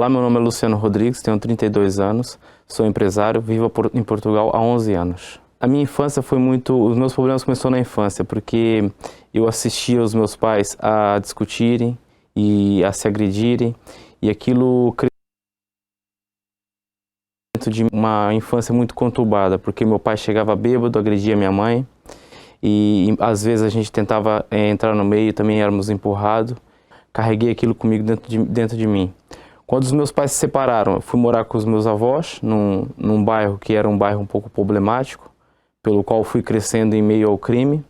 Olá, meu nome é Luciano Rodrigues, tenho 32 anos, sou empresário, vivo em Portugal há 11 anos. A minha infância foi os meus problemas começaram na infância, porque eu assistia os meus pais a discutirem e a se agredirem, e aquilo criou dentro de uma infância muito conturbada, porque meu pai chegava bêbado, agredia minha mãe, e às vezes a gente tentava entrar no meio, também éramos empurrados. Carreguei aquilo comigo dentro de mim. Quando os meus pais se separaram, eu fui morar com os meus avós, num bairro que era um bairro um pouco problemático, pelo qual fui crescendo em meio ao crime.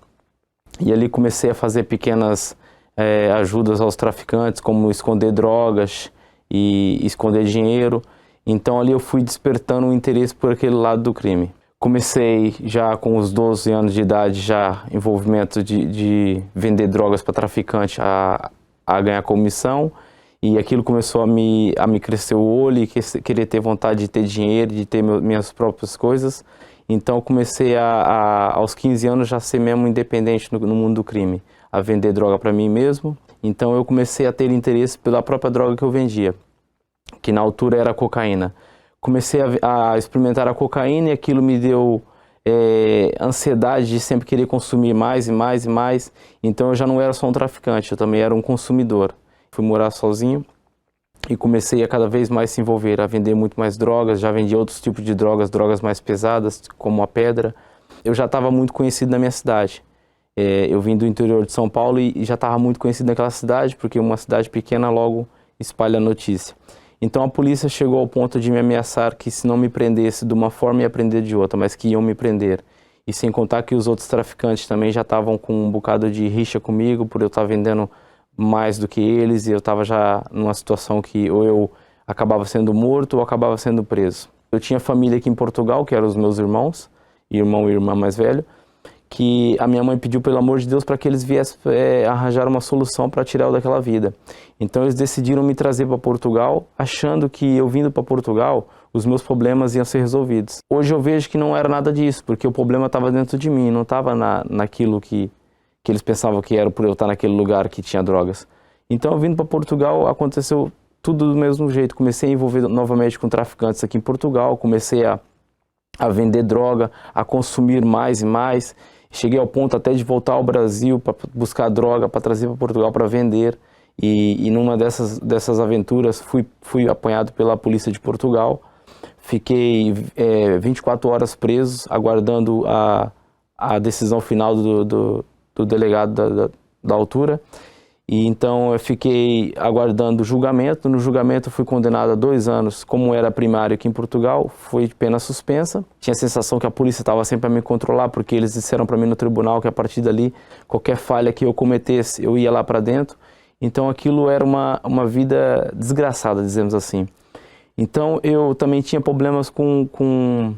E ali comecei a fazer pequenas ajudas aos traficantes, como esconder drogas e esconder dinheiro. Então ali eu fui despertando um interesse por aquele lado do crime. Comecei já com os 12 anos de idade, já envolvimento de vender drogas para traficante a ganhar comissão, e aquilo começou a me crescer o olho e querer ter vontade de ter dinheiro, de ter minhas próprias coisas. Então eu comecei aos 15 anos já ser mesmo independente no mundo do crime, a vender droga para mim mesmo. Então eu comecei a ter interesse pela própria droga que eu vendia, que na altura era cocaína. Comecei a experimentar a cocaína e aquilo me deu ansiedade de sempre querer consumir mais e mais e mais. Então eu já não era só um traficante, eu também era um consumidor. Fui morar sozinho e comecei a cada vez mais se envolver, a vender muito mais drogas. Já vendi outros tipos de drogas mais pesadas, como a pedra. Eu já estava muito conhecido na minha cidade. Eu vim do interior de São Paulo e já estava muito conhecido naquela cidade, porque uma cidade pequena logo espalha a notícia. Então a polícia chegou ao ponto de me ameaçar que se não me prendesse de uma forma ia prender de outra, mas que iam me prender. E sem contar que os outros traficantes também já estavam com um bocado de rixa comigo, por eu estar vendendo mais do que eles, e eu estava já numa situação que ou eu acabava sendo morto ou acabava sendo preso. Eu tinha família aqui em Portugal, que eram os meus irmãos, irmão e irmã mais velho, que a minha mãe pediu pelo amor de Deus para que eles viessem arranjar uma solução para tirar eu daquela vida. Então eles decidiram me trazer para Portugal, achando que eu vindo para Portugal, os meus problemas iam ser resolvidos. Hoje eu vejo que não era nada disso, porque o problema estava dentro de mim, não estava naquilo que eles pensavam que era por eu estar naquele lugar que tinha drogas. Então vindo para Portugal aconteceu tudo do mesmo jeito. Comecei a envolver novamente com traficantes aqui em Portugal, comecei a vender droga, a consumir mais e mais. Cheguei ao ponto até de voltar ao Brasil para buscar droga, para trazer para Portugal para vender. E numa dessas aventuras fui apanhado pela polícia de Portugal. Fiquei 24 horas preso, aguardando a decisão final do delegado da altura. E então eu fiquei aguardando o julgamento. No julgamento eu fui condenado a 2 anos, como era primário aqui em Portugal, foi pena suspensa. Tinha a sensação que a polícia estava sempre a me controlar, porque eles disseram para mim no tribunal que a partir dali, qualquer falha que eu cometesse, eu ia lá para dentro. Então aquilo era uma vida desgraçada, dizemos assim. Então eu também tinha problemas com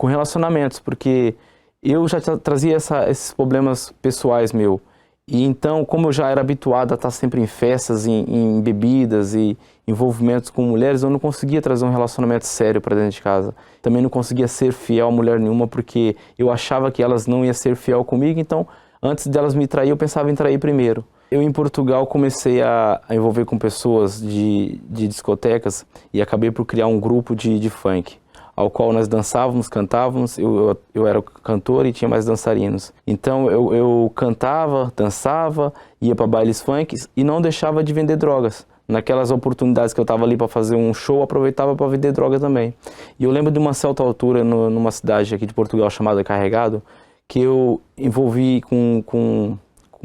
relacionamentos, porque eu já trazia esses problemas pessoais meus. E então, como eu já era habituado a estar sempre em festas, em bebidas e envolvimentos com mulheres, eu não conseguia trazer um relacionamento sério para dentro de casa. Também não conseguia ser fiel a mulher nenhuma, porque eu achava que elas não iam ser fiel comigo, então antes delas me trair, eu pensava em trair primeiro. Eu em Portugal comecei a envolver com pessoas de discotecas e acabei por criar um grupo de funk, ao qual nós dançávamos, cantávamos. Eu era o cantor e tinha mais dançarinos. Então eu cantava, dançava, ia para bailes funk e não deixava de vender drogas. Naquelas oportunidades que eu estava ali para fazer um show, aproveitava para vender droga também. E eu lembro de uma certa altura, numa cidade aqui de Portugal chamada Carregado, que eu envolvi com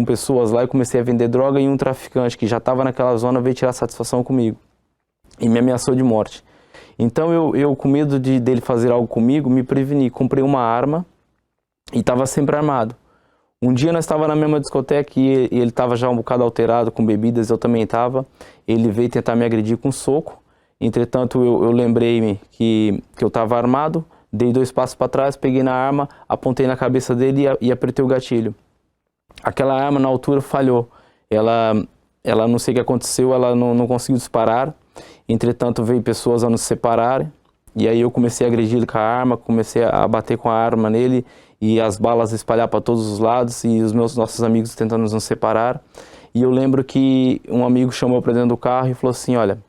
pessoas lá e comecei a vender droga, e um traficante que já estava naquela zona veio tirar satisfação comigo e me ameaçou de morte. Então eu com medo dele fazer algo comigo, me preveni, comprei uma arma e estava sempre armado. Um dia nós estávamos na mesma discoteca e ele estava já um bocado alterado com bebidas, eu também estava. Ele veio tentar me agredir com um soco. Entretanto eu lembrei-me que eu estava armado, dei 2 passos para trás, peguei na arma, apontei na cabeça dele e apertei o gatilho. Aquela arma na altura falhou. Ela não sei o que aconteceu, ela não conseguiu disparar. Entretanto, veio pessoas a nos separar, e aí eu comecei a agredir ele com a arma, comecei a bater com a arma nele, e as balas espalhar para todos os lados, e nossos amigos tentando nos separar. E eu lembro que um amigo chamou para dentro do carro e falou assim: olha,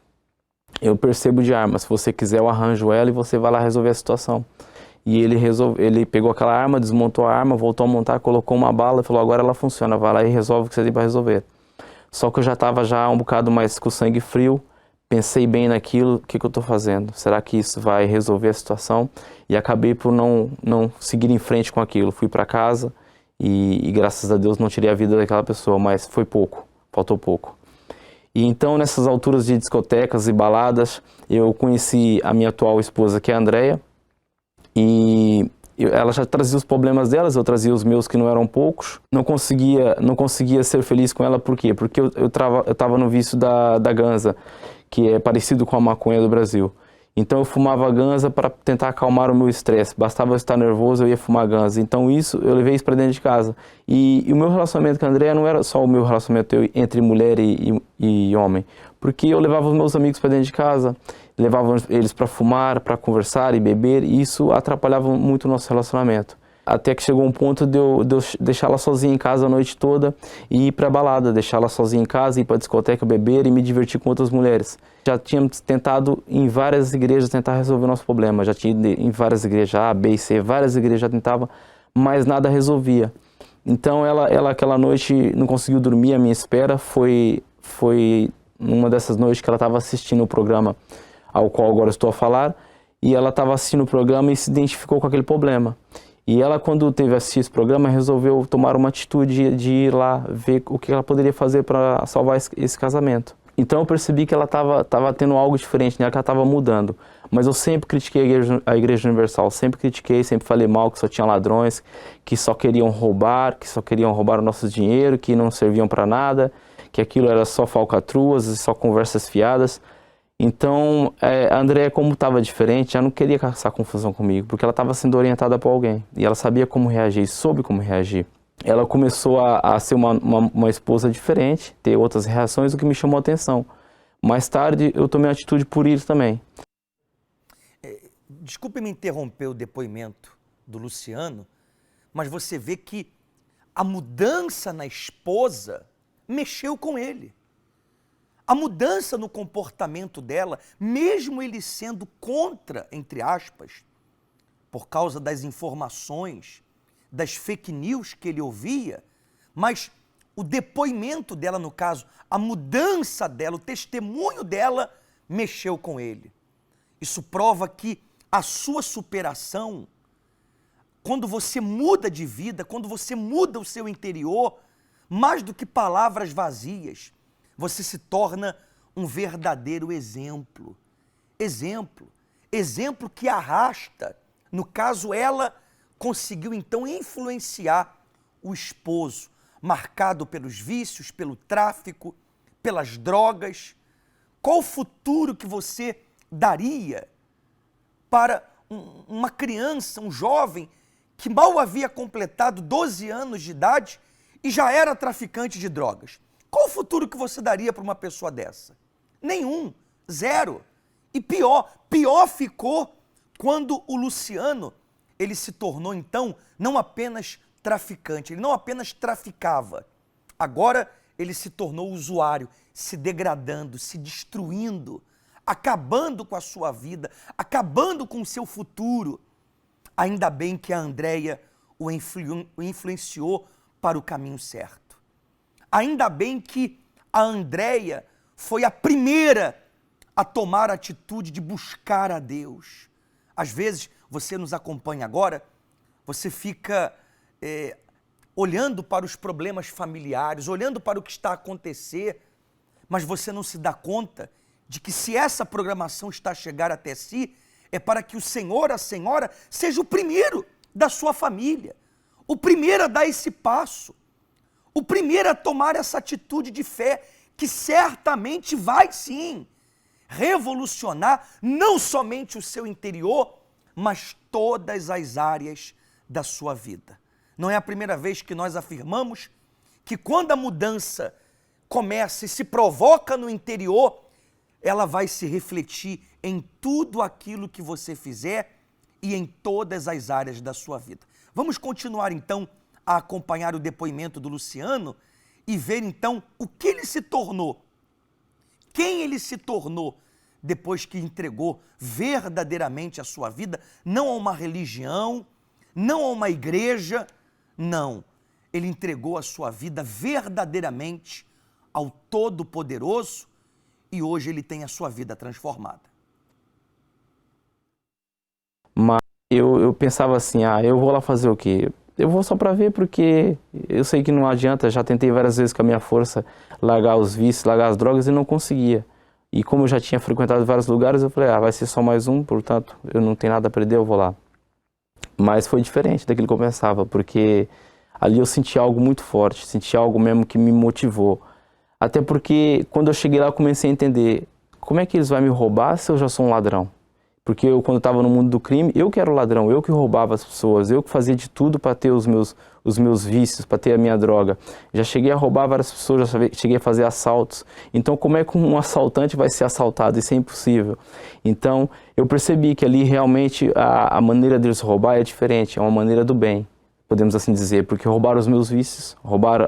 eu percebo de arma, se você quiser eu arranjo ela e você vai lá resolver a situação. E ele pegou aquela arma, desmontou a arma, voltou a montar, colocou uma bala e falou, agora ela funciona, vai lá e resolve o que você tem para resolver. Só que eu já estava já um bocado mais com o sangue frio, pensei bem naquilo, o que eu estou fazendo? Será que isso vai resolver a situação? E acabei por não seguir em frente com aquilo. Fui para casa e graças a Deus não tirei a vida daquela pessoa, mas foi pouco, faltou pouco. E então nessas alturas de discotecas e baladas, eu conheci a minha atual esposa, que é a Andrea, e ela já trazia os problemas delas, eu trazia os meus que não eram poucos. Não conseguia ser feliz com ela, por quê? Porque eu estava no vício da ganza, que é parecido com a maconha do Brasil. Então eu fumava ganza para tentar acalmar o meu estresse. Bastava eu estar nervoso, eu ia fumar ganza. Então eu levei isso para dentro de casa. E o meu relacionamento com a Andrea não era só o meu relacionamento entre mulher e homem. Porque eu levava os meus amigos para dentro de casa, levava eles para fumar, para conversar e beber. E isso atrapalhava muito o nosso relacionamento. Até que chegou um ponto de eu deixar ela sozinha em casa a noite toda e ir pra balada, deixar ela sozinha em casa, ir pra discoteca, beber e me divertir com outras mulheres. Já tínhamos tentado em várias igrejas tentar resolver o nosso problema, já tinha ido em várias igrejas, A, B e C, várias igrejas já tentava, mas nada resolvia. Então ela aquela noite não conseguiu dormir à minha espera, foi numa dessas noites que ela estava assistindo o programa ao qual agora estou a falar, e ela estava assistindo o programa e se identificou com aquele problema. E ela, quando teve assistir esse programa, resolveu tomar uma atitude de ir lá ver o que ela poderia fazer para salvar esse casamento. Então eu percebi que ela estava tendo algo diferente, né? Que ela estava mudando. Mas eu sempre critiquei a Igreja Universal, sempre critiquei, sempre falei mal que só tinha ladrões, que só queriam roubar o nosso dinheiro, que não serviam para nada, que aquilo era só falcatruas e só conversas fiadas. Então, a Andrea, como estava diferente, já não queria caçar confusão comigo, porque ela estava sendo orientada por alguém. E ela sabia como reagir, soube como reagir. Ela começou a ser uma esposa diferente, ter outras reações, o que me chamou a atenção. Mais tarde, eu tomei a atitude por ir também. Desculpe me interromper o depoimento do Luciano, mas você vê que a mudança na esposa mexeu com ele. A mudança no comportamento dela, mesmo ele sendo contra, entre aspas, por causa das informações, das fake news que ele ouvia, mas o depoimento dela, no caso, a mudança dela, o testemunho dela, mexeu com ele. Isso prova que a sua superação, quando você muda de vida, quando você muda o seu interior, mais do que palavras vazias, você se torna um verdadeiro exemplo. Exemplo que arrasta. No caso, ela conseguiu então influenciar o esposo, marcado pelos vícios, pelo tráfico, pelas drogas. Qual o futuro que você daria para uma criança, um jovem, que mal havia completado 12 anos de idade e já era traficante de drogas? Qual o futuro que você daria para uma pessoa dessa? Nenhum, zero. E pior ficou quando o Luciano, ele se tornou então não apenas traficante, ele não apenas traficava, agora ele se tornou usuário, se degradando, se destruindo, acabando com a sua vida, acabando com o seu futuro. Ainda bem que a Andrea o influenciou para o caminho certo. Ainda bem que a Andrea foi a primeira a tomar a atitude de buscar a Deus. Às vezes, você nos acompanha agora, você fica olhando para os problemas familiares, olhando para o que está a acontecer, mas você não se dá conta de que se essa programação está a chegar até si, é para que o Senhor, a Senhora, seja o primeiro da sua família, o primeiro a dar esse passo, o primeiro a tomar essa atitude de fé, que certamente vai sim revolucionar não somente o seu interior, mas todas as áreas da sua vida. Não é a primeira vez que nós afirmamos que quando a mudança começa e se provoca no interior, ela vai se refletir em tudo aquilo que você fizer e em todas as áreas da sua vida. Vamos continuar então a acompanhar o depoimento do Luciano e ver então o que ele se tornou, quem ele se tornou depois que entregou verdadeiramente a sua vida, não a uma religião, não a uma igreja, não. Ele entregou a sua vida verdadeiramente ao Todo-Poderoso e hoje ele tem a sua vida transformada. Mas eu pensava assim, eu vou lá fazer o quê? Eu vou só para ver, porque eu sei que não adianta. Já tentei várias vezes com a minha força largar os vícios, largar as drogas e não conseguia. E como eu já tinha frequentado vários lugares, eu falei, vai ser só mais um, portanto, eu não tenho nada a perder, eu vou lá. Mas foi diferente daquilo que eu pensava, porque ali eu senti algo muito forte, senti algo mesmo que me motivou. Até porque quando eu cheguei lá, eu comecei a entender, como é que eles vão me roubar se eu já sou um ladrão? Porque eu, quando estava no mundo do crime, eu que era o ladrão, eu que roubava as pessoas, eu que fazia de tudo para ter os meus vícios, para ter a minha droga. Já cheguei a roubar várias pessoas, já cheguei a fazer assaltos. Então, como é que um assaltante vai ser assaltado? Isso é impossível. Então, eu percebi que ali realmente a maneira deles roubar é diferente, é uma maneira do bem, podemos assim dizer, porque roubaram os meus vícios, roubaram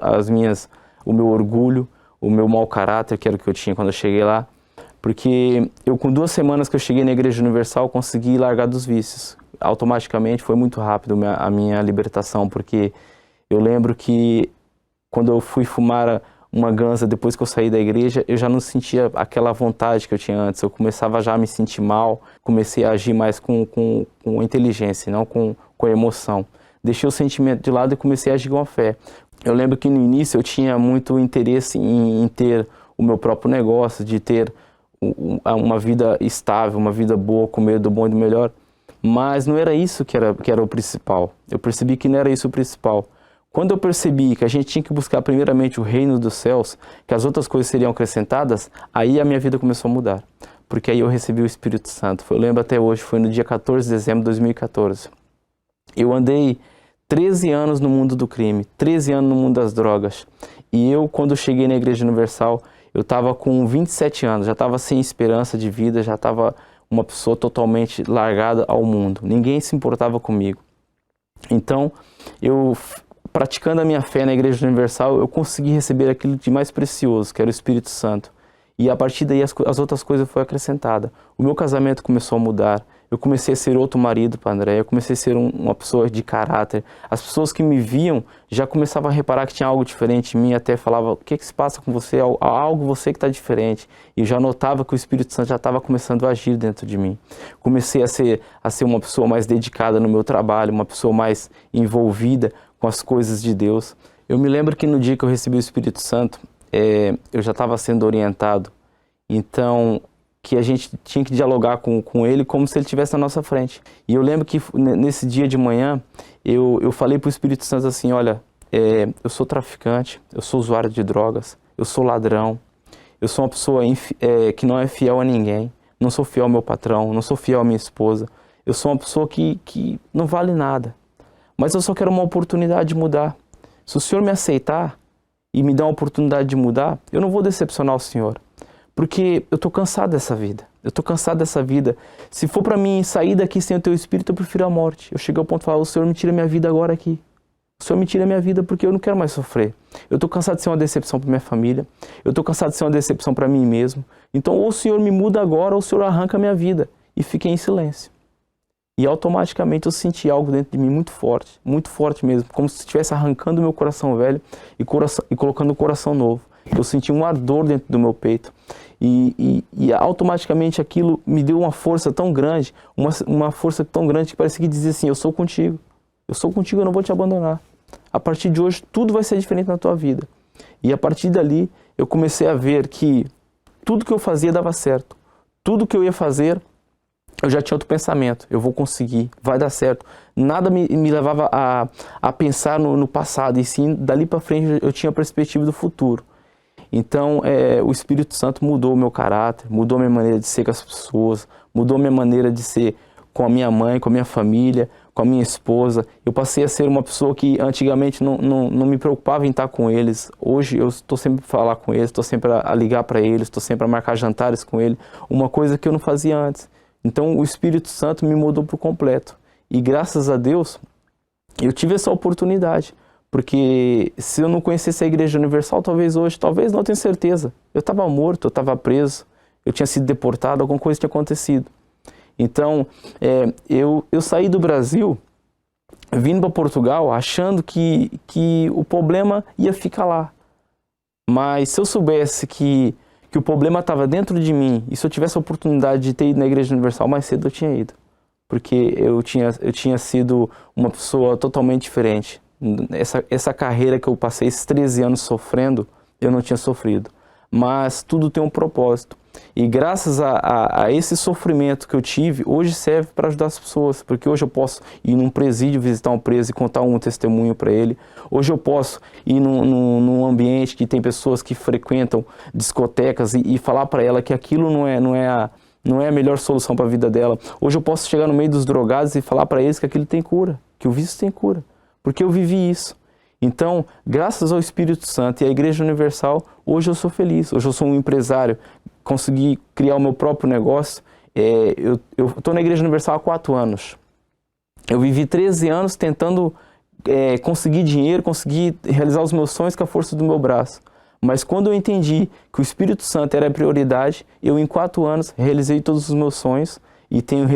o meu orgulho, o meu mau caráter, que era o que eu tinha quando eu cheguei lá. Porque eu, com 2 semanas que eu cheguei na Igreja Universal, consegui largar dos vícios. Automaticamente foi muito rápido a minha libertação, porque eu lembro que quando eu fui fumar uma ganza depois que eu saí da igreja, eu já não sentia aquela vontade que eu tinha antes. Eu começava já a me sentir mal, comecei a agir mais com inteligência, não com emoção. Deixei o sentimento de lado e comecei a agir com a fé. Eu lembro que no início eu tinha muito interesse em ter o meu próprio negócio, de ter uma vida estável, uma vida boa, comer do bom e do melhor, mas não era isso que era o principal. Eu percebi que não era isso o principal. Quando eu percebi que a gente tinha que buscar primeiramente o reino dos céus, que as outras coisas seriam acrescentadas, aí a minha vida começou a mudar, porque aí eu recebi o Espírito Santo. Eu lembro até hoje, foi no dia 14 de dezembro de 2014. Eu andei 13 anos no mundo do crime, 13 anos no mundo das drogas, e eu, quando cheguei na Igreja Universal, eu estava com 27 anos, já estava sem esperança de vida, já estava uma pessoa totalmente largada ao mundo. Ninguém se importava comigo. Então, eu, praticando a minha fé na Igreja Universal, eu consegui receber aquilo de mais precioso, que era o Espírito Santo. E a partir daí as outras coisas foram acrescentadas. O meu casamento começou a mudar. Eu comecei a ser outro marido para André, eu comecei a ser uma pessoa de caráter. As pessoas que me viam já começavam a reparar que tinha algo diferente em mim, até falavam, o que se passa com você? Há algo você que está diferente. E já notava que o Espírito Santo já estava começando a agir dentro de mim. Comecei a ser uma pessoa mais dedicada no meu trabalho, uma pessoa mais envolvida com as coisas de Deus. Eu me lembro que no dia que eu recebi o Espírito Santo, eu já estava sendo orientado, então que a gente tinha que dialogar com ele como se ele estivesse na nossa frente. E eu lembro que nesse dia de manhã, eu falei para o Espírito Santo assim, olha, eu sou traficante, eu sou usuário de drogas, eu sou ladrão, eu sou uma pessoa que não é fiel a ninguém, não sou fiel ao meu patrão, não sou fiel à minha esposa, eu sou uma pessoa que não vale nada, mas eu só quero uma oportunidade de mudar. Se o Senhor me aceitar e me dar uma oportunidade de mudar, eu não vou decepcionar o Senhor. Porque eu estou cansado dessa vida. Eu estou cansado dessa vida. Se for para mim sair daqui sem o teu Espírito, eu prefiro a morte. Eu cheguei ao ponto de falar, o Senhor me tira minha vida agora aqui. O Senhor me tira minha vida porque eu não quero mais sofrer. Eu estou cansado de ser uma decepção para minha família. Eu estou cansado de ser uma decepção para mim mesmo. Então ou o Senhor me muda agora ou o Senhor arranca a minha vida. E fiquei em silêncio. E automaticamente eu senti algo dentro de mim muito forte mesmo. Como se estivesse arrancando o meu coração velho e colocando um coração novo. Eu senti um ardor dentro do meu peito. E automaticamente aquilo me deu uma força tão grande, uma força tão grande que parecia que dizia assim, eu sou contigo, eu não vou te abandonar. A partir de hoje tudo vai ser diferente na tua vida. E a partir dali eu comecei a ver que tudo que eu fazia dava certo. Tudo que eu ia fazer, eu já tinha outro pensamento, eu vou conseguir, vai dar certo. Nada me levava a pensar no passado, e sim, dali para frente eu tinha a perspectiva do futuro. Então, o Espírito Santo mudou o meu caráter, mudou a minha maneira de ser com as pessoas, mudou a minha maneira de ser com a minha mãe, com a minha família, com a minha esposa. Eu passei a ser uma pessoa que antigamente não me preocupava em estar com eles. Hoje eu estou sempre a falar com eles, estou sempre a ligar para eles, estou sempre a marcar jantares com eles, uma coisa que eu não fazia antes. Então, o Espírito Santo me mudou por completo. E graças a Deus, eu tive essa oportunidade. Porque se eu não conhecesse a Igreja Universal, talvez hoje, talvez não, tenho certeza. Eu estava morto, eu estava preso, eu tinha sido deportado, alguma coisa tinha acontecido. Então, eu saí do Brasil, vindo para Portugal, achando que o problema ia ficar lá. Mas se eu soubesse que o problema estava dentro de mim, e se eu tivesse a oportunidade de ter ido na Igreja Universal mais cedo, eu tinha ido. Porque eu tinha sido uma pessoa totalmente diferente. Essa carreira que eu passei esses 13 anos sofrendo, eu não tinha sofrido. Mas tudo tem um propósito. E graças a esse sofrimento que eu tive, hoje serve para ajudar as pessoas. Porque hoje eu posso ir num presídio, visitar um preso e contar um testemunho para ele. Hoje eu posso ir num ambiente que tem pessoas que frequentam discotecas e falar para ela que aquilo não é a melhor solução para a vida dela. Hoje eu posso chegar no meio dos drogados e falar para eles que aquilo tem cura, que o vício tem cura. Porque eu vivi isso. Então, graças ao Espírito Santo e à Igreja Universal, hoje eu sou feliz. Hoje eu sou um empresário, consegui criar o meu próprio negócio. Eu estou na Igreja Universal há 4 anos. Eu vivi 13 anos tentando conseguir dinheiro, conseguir realizar os meus sonhos com a força do meu braço. Mas quando eu entendi que o Espírito Santo era a prioridade, eu em 4 anos realizei todos os meus sonhos e tenho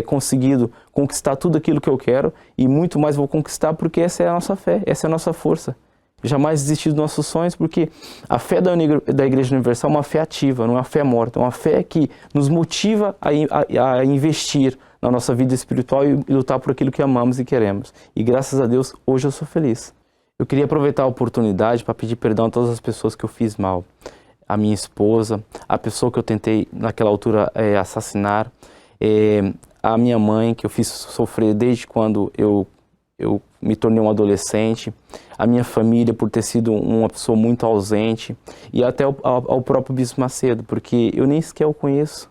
conseguido conquistar tudo aquilo que eu quero e muito mais vou conquistar porque essa é a nossa fé, essa é a nossa força. Jamais desistir dos nossos sonhos porque a fé da Igreja Universal é uma fé ativa, não é uma fé morta, é uma fé que nos motiva a investir na nossa vida espiritual e lutar por aquilo que amamos e queremos. E graças a Deus, hoje eu sou feliz. Eu queria aproveitar a oportunidade para pedir perdão a todas as pessoas que eu fiz mal. A minha esposa, a pessoa que eu tentei naquela altura assassinar, a minha mãe, que eu fiz sofrer desde quando eu me tornei um adolescente, a minha família por ter sido uma pessoa muito ausente e até ao próprio Bispo Macedo, porque eu nem sequer o conheço,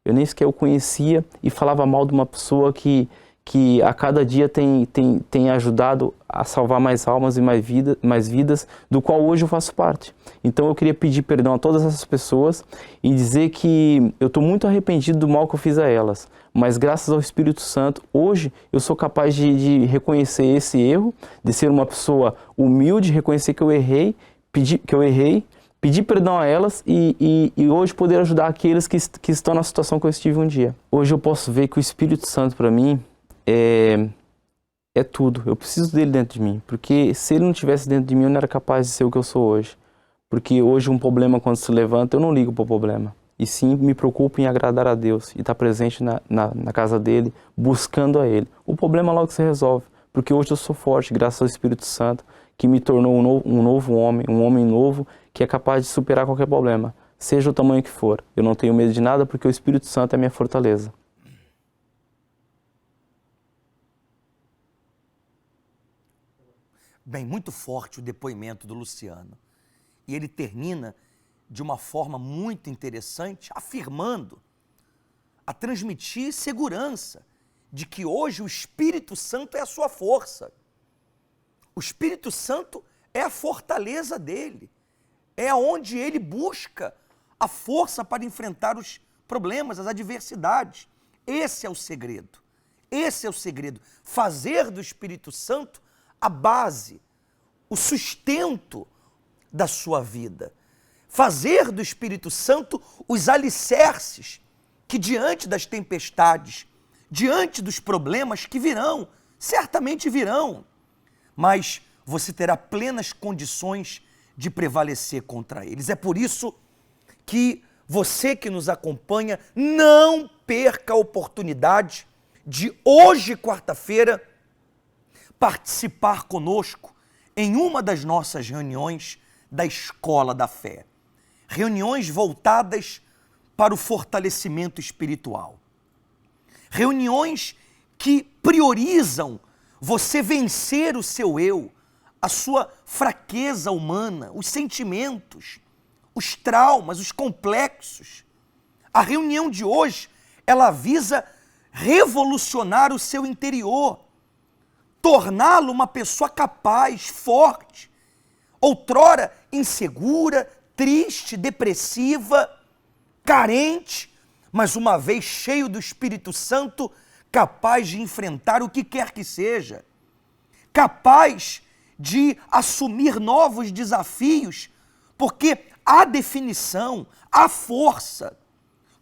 eu nem sequer o conhecia e falava mal de uma pessoa que a cada dia tem ajudado a salvar mais almas e mais vidas, do qual hoje eu faço parte. Então eu queria pedir perdão a todas essas pessoas e dizer que eu estou muito arrependido do mal que eu fiz a elas. Mas graças ao Espírito Santo, hoje eu sou capaz de reconhecer esse erro, de ser uma pessoa humilde, reconhecer que eu errei, pedir perdão a elas e hoje poder ajudar aqueles que estão na situação que eu estive um dia. Hoje eu posso ver que o Espírito Santo para mim é tudo. Eu preciso dele dentro de mim, porque se ele não estivesse dentro de mim, eu não era capaz de ser o que eu sou hoje. Porque hoje um problema, quando se levanta, eu não ligo para o problema. E sim, me preocupo em agradar a Deus e estar presente na casa dele, buscando a ele. O problema logo se resolve, porque hoje eu sou forte, graças ao Espírito Santo, que me tornou um novo homem, um homem novo, que é capaz de superar qualquer problema, seja o tamanho que for. Eu não tenho medo de nada, porque o Espírito Santo é a minha fortaleza. Bem, muito forte o depoimento do Luciano. E ele termina de uma forma muito interessante, afirmando a transmitir segurança de que hoje o Espírito Santo é a sua força. O Espírito Santo é a fortaleza dele. É onde ele busca a força para enfrentar os problemas, as adversidades. Esse é o segredo. Esse é o segredo. Fazer do Espírito Santo a base, o sustento da sua vida. Fazer do Espírito Santo os alicerces que diante das tempestades, diante dos problemas que virão, certamente virão, mas você terá plenas condições de prevalecer contra eles. É por isso que você que nos acompanha, não perca a oportunidade de hoje, quarta-feira, participar conosco em uma das nossas reuniões da Escola da Fé. Reuniões voltadas para o fortalecimento espiritual. Reuniões que priorizam você vencer o seu eu, a sua fraqueza humana, os sentimentos, os traumas, os complexos. A reunião de hoje, ela visa revolucionar o seu interior, torná-lo uma pessoa capaz, forte, outrora insegura, triste, depressiva, carente, mas uma vez cheio do Espírito Santo, capaz de enfrentar o que quer que seja, capaz de assumir novos desafios, porque a definição, a força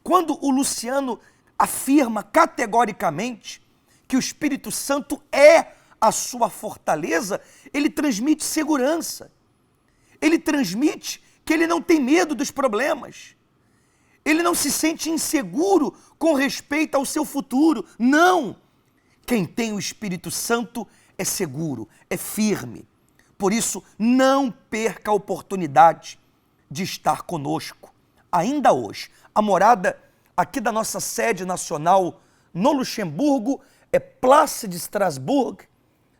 Quando o Luciano afirma categoricamente que o Espírito Santo é a sua fortaleza, ele transmite segurança. Ele transmite que ele não tem medo dos problemas. Ele não se sente inseguro com respeito ao seu futuro. Não! Quem tem o Espírito Santo é seguro, é firme. Por isso, não perca a oportunidade de estar conosco. Ainda hoje, a morada aqui da nossa sede nacional no Luxemburgo é Place de Strasbourg,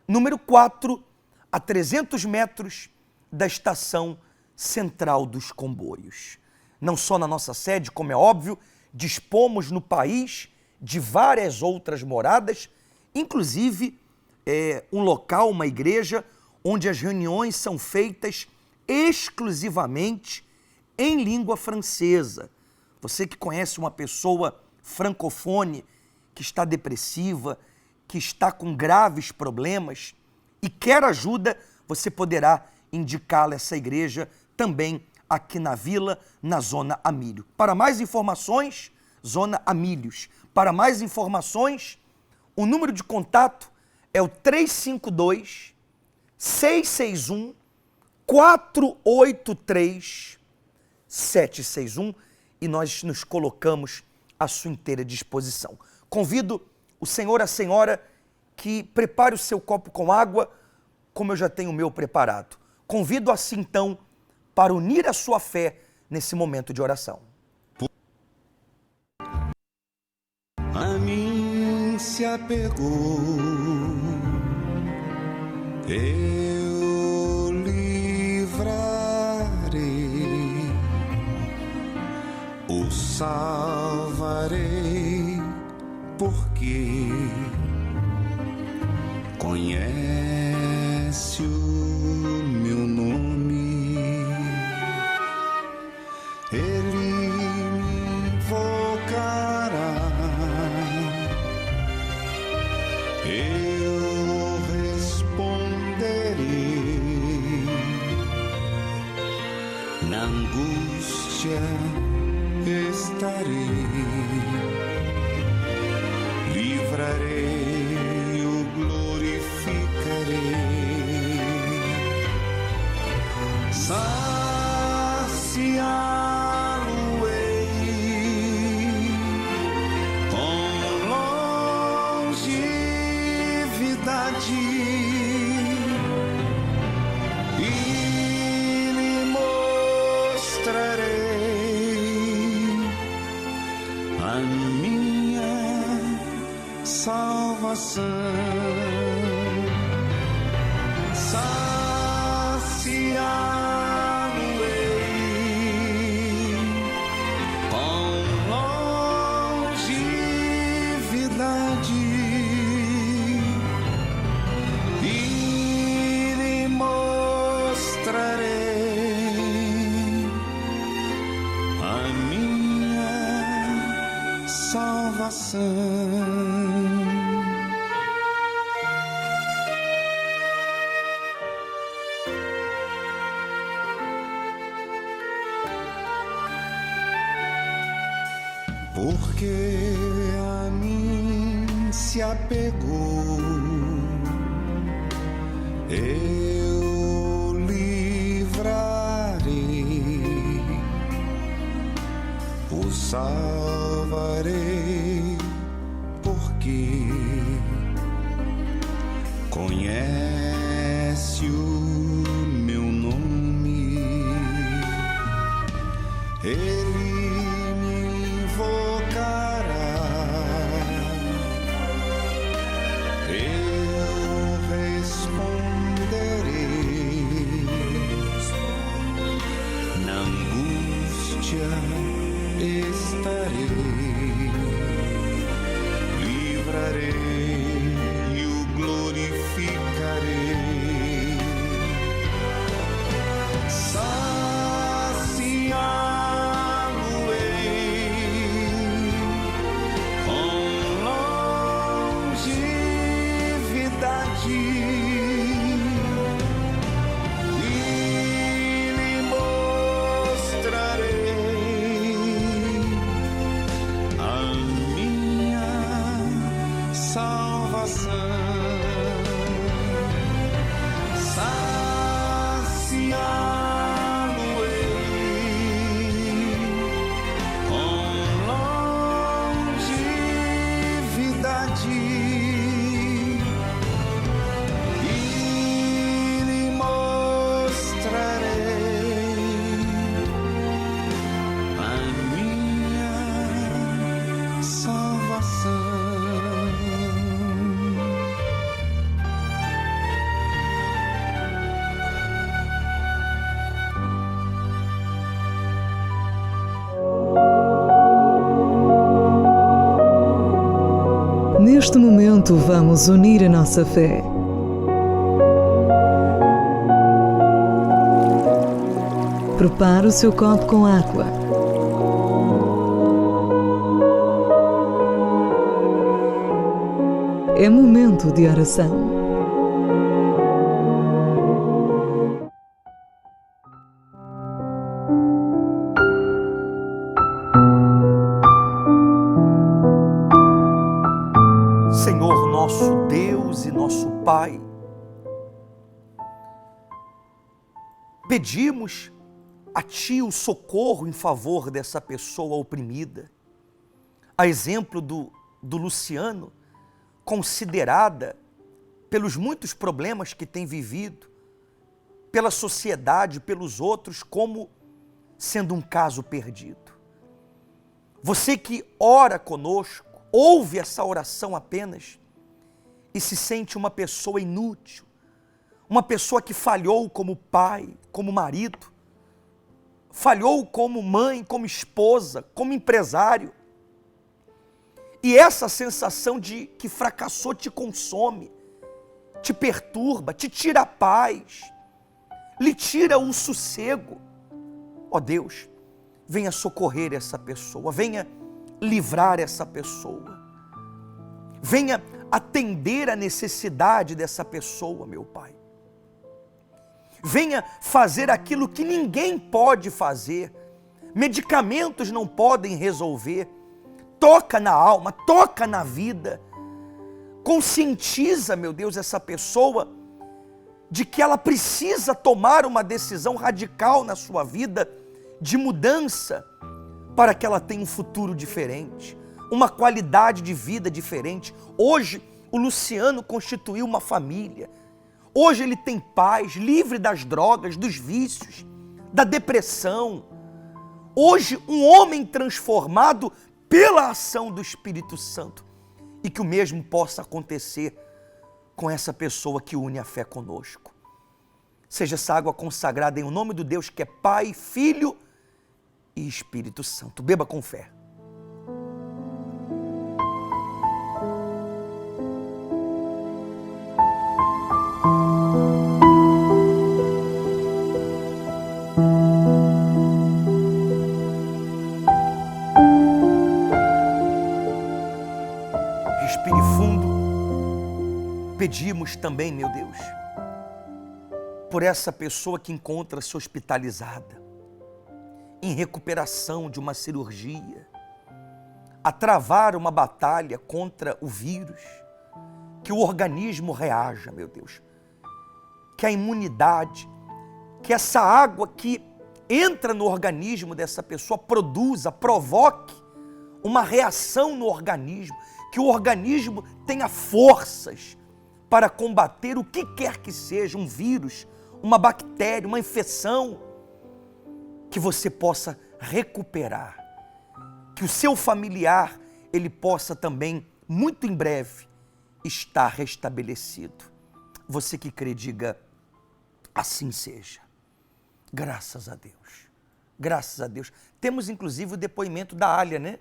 número 4, a 300 metros da estação central dos comboios. Não só na nossa sede, como é óbvio, dispomos no país de várias outras moradas, inclusive um local, uma igreja, onde as reuniões são feitas exclusivamente em língua francesa. Você que conhece uma pessoa francofone que está depressiva, que está com graves problemas e quer ajuda, você poderá indicá-la essa igreja também aqui na vila, na Zona Amílio. Para mais informações, Zona Amílios. Para mais informações, o número de contato é o 352 661 483 761 e nós nos colocamos à sua inteira disposição. Convido o senhor, a senhora, que prepare o seu copo com água, como eu já tenho o meu preparado. Convido assim, então, para unir a sua fé nesse momento de oração. A mim se apegou, eu livrarei, o salvarei, porque conhece o meu nome, ele me invocará, eu responderei, na angústia estarei, livrarei, o glorificarei, saciá-lo-ei com longevidade e lhe mostrarei a minha salvação. Saciá-lo-ei com longevidade e lhe mostrarei a minha salvação. Porque a mim se apegou, eu livrarei, o salvarei, porque conhece o meu nome, ele me invocará, eu responderei, na angústia estarei, livrarei e o glorificarei. Saciá-lo-ei com longevidade e lhe mostrarei Neste momento, vamos unir a nossa fé. Prepare o seu copo com água. É momento de oração. Senhor nosso Deus e nosso Pai, pedimos a Ti o socorro em favor dessa pessoa oprimida, a exemplo do Luciano, considerada pelos muitos problemas que tem vivido, pela sociedade, pelos outros, como sendo um caso perdido. Você que ora conosco, ouve essa oração apenas e se sente uma pessoa inútil, uma pessoa que falhou como pai, como marido, falhou como mãe, como esposa, como empresário. E essa sensação de que fracassou te consome, te perturba, te tira a paz, lhe tira o sossego. Ó Deus, venha socorrer essa pessoa, venha livrar essa pessoa, venha atender a necessidade dessa pessoa, meu Pai. Venha fazer aquilo que ninguém pode fazer, medicamentos não podem resolver. Toca na alma, toca na vida, conscientiza, meu Deus, essa pessoa de que ela precisa tomar uma decisão radical na sua vida, de mudança, para que ela tenha um futuro diferente, uma qualidade de vida diferente. Hoje, o Luciano constituiu uma família. Hoje ele tem paz, livre das drogas, dos vícios, da depressão. Hoje, um homem transformado pela ação do Espírito Santo. E que o mesmo possa acontecer com essa pessoa que une a fé conosco. Seja essa água consagrada em o nome do Deus que é Pai, Filho e Espírito Santo. Beba com fé. Respire fundo. Pedimos também, meu Deus, por essa pessoa que encontra-se hospitalizada, em recuperação de uma cirurgia, a travar uma batalha contra o vírus, que o organismo reaja, meu Deus, que a imunidade, que essa água que entra no organismo dessa pessoa produza, provoque uma reação no organismo, que o organismo tenha forças para combater o que quer que seja, um vírus, uma bactéria, uma infecção, que você possa recuperar, que o seu familiar, ele possa também, muito em breve, estar restabelecido. Você que crê, diga, assim seja. Graças a Deus, graças a Deus. Temos inclusive o depoimento da Alia, né?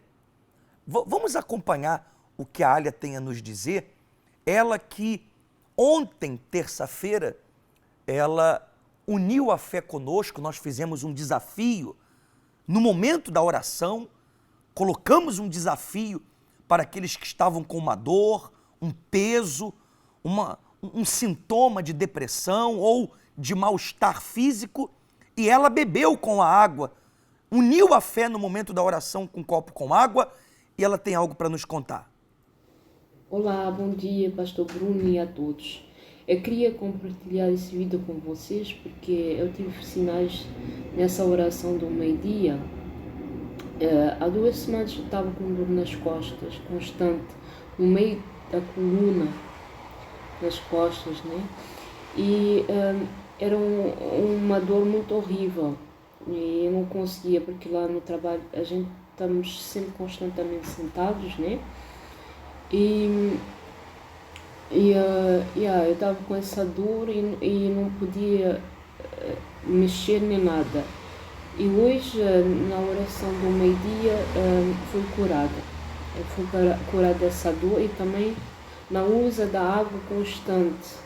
Vamos acompanhar o que a Alia tem a nos dizer. Ela que ontem, terça-feira, ela uniu a fé conosco, nós fizemos um desafio, no momento da oração, colocamos um desafio para aqueles que estavam com uma dor, um peso, um sintoma de depressão ou de mal-estar físico, e ela bebeu com a água, uniu a fé no momento da oração com um copo com água, e ela tem algo para nos contar. Olá, bom dia, Pastor Bruno e a todos. Eu queria compartilhar esse vídeo com vocês porque eu tive sinais nessa oração do meio-dia. Há 2 semanas eu estava com dor nas costas, constante, no meio da coluna, nas costas, né? E era uma dor muito horrível e eu não conseguia, porque lá no trabalho a gente estamos sempre constantemente sentados, né? Eu estava com essa dor e não podia mexer nem nada. E hoje, na oração do meio-dia, fui curada. Eu fui curada dessa dor e também não usa da água constante.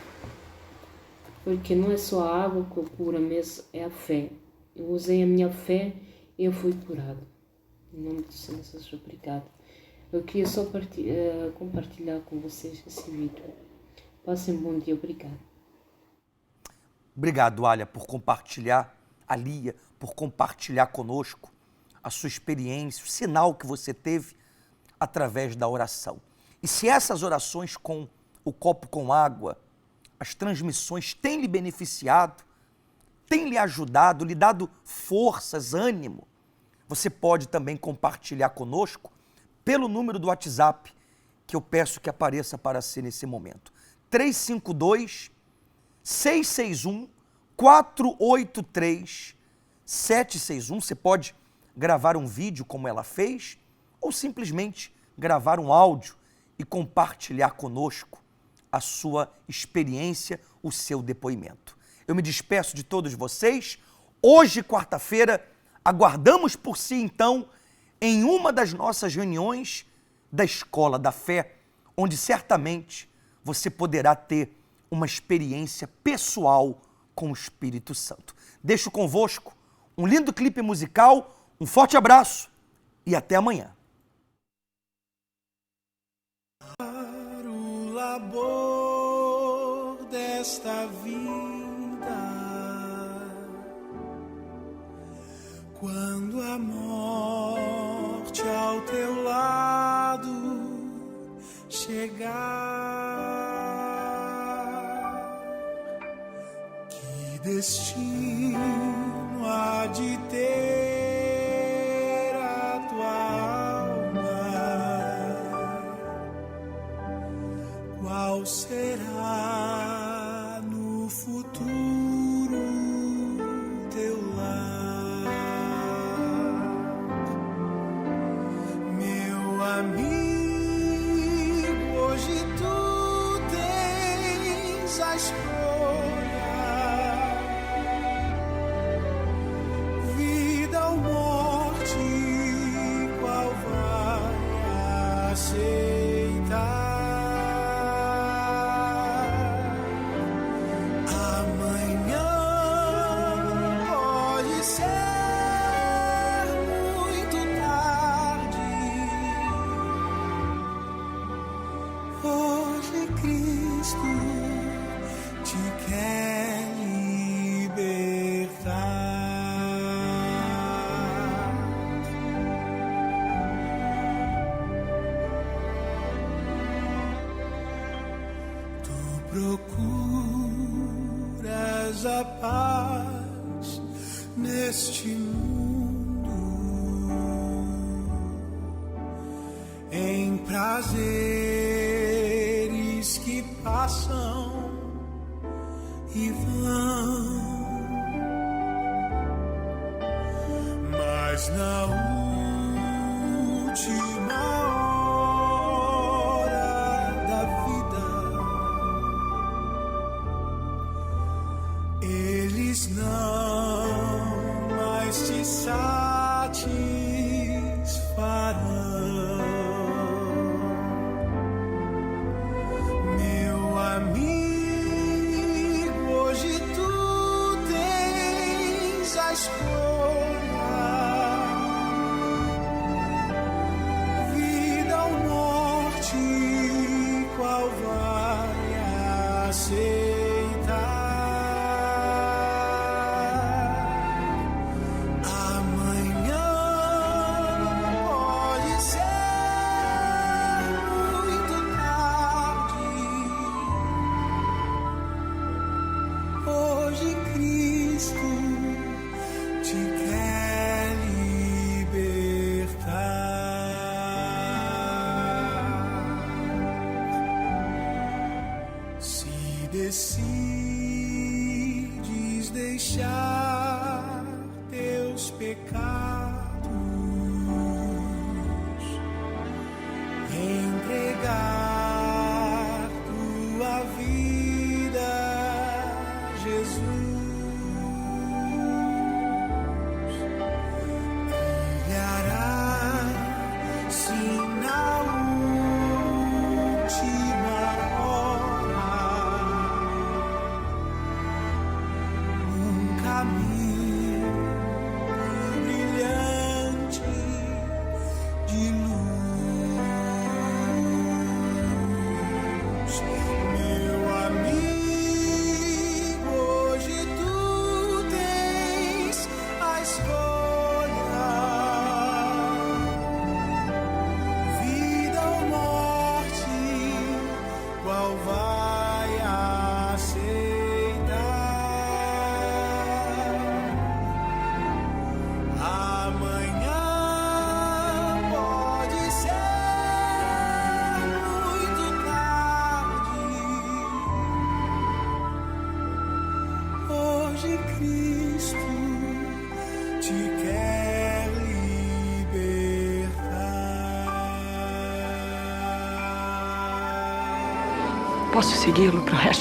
Porque não é só a água que cura, mesmo é a fé. Eu usei a minha fé e eu fui curado. Em nome do Senhor Jesus, obrigado. Eu queria só compartilhar com vocês esse vídeo. Passem um bom dia, obrigado. Obrigado, Alia, por compartilhar, a Lia, por compartilhar conosco a sua experiência, o sinal que você teve através da oração. E se essas orações com o copo com água, as transmissões têm lhe beneficiado, têm lhe ajudado, lhe dado forças, ânimo, você pode também compartilhar conosco pelo número do WhatsApp que eu peço que apareça para si nesse momento. 352-661-483-761. Você pode gravar um vídeo como ela fez ou simplesmente gravar um áudio e compartilhar conosco a sua experiência, o seu depoimento. Eu me despeço de todos vocês. Hoje, quarta-feira, aguardamos por si, então, em uma das nossas reuniões da Escola da Fé, onde certamente você poderá ter uma experiência pessoal com o Espírito Santo. Deixo convosco um lindo clipe musical, um forte abraço e até amanhã. O labor desta vida, quando a morte ao teu lado chegar, que destino há de ter a tua alma? Qual será no futuro teu lar? Meu amigo, hoje tu tens a escolha, vida ou morte, qual vai aceitar? Procuras a paz neste mundo, em prazeres que passam e vão, mas na última hora da vida eles não mais te satisfarão. Meu amigo, hoje tu tens a escolha, vida ou morte, qual vai aceitar? Decides deixar teus pecados, entregar tua vida a Jesus, brilhará sinal hoje Cristo te quer libertar. Posso segui-lo pro resto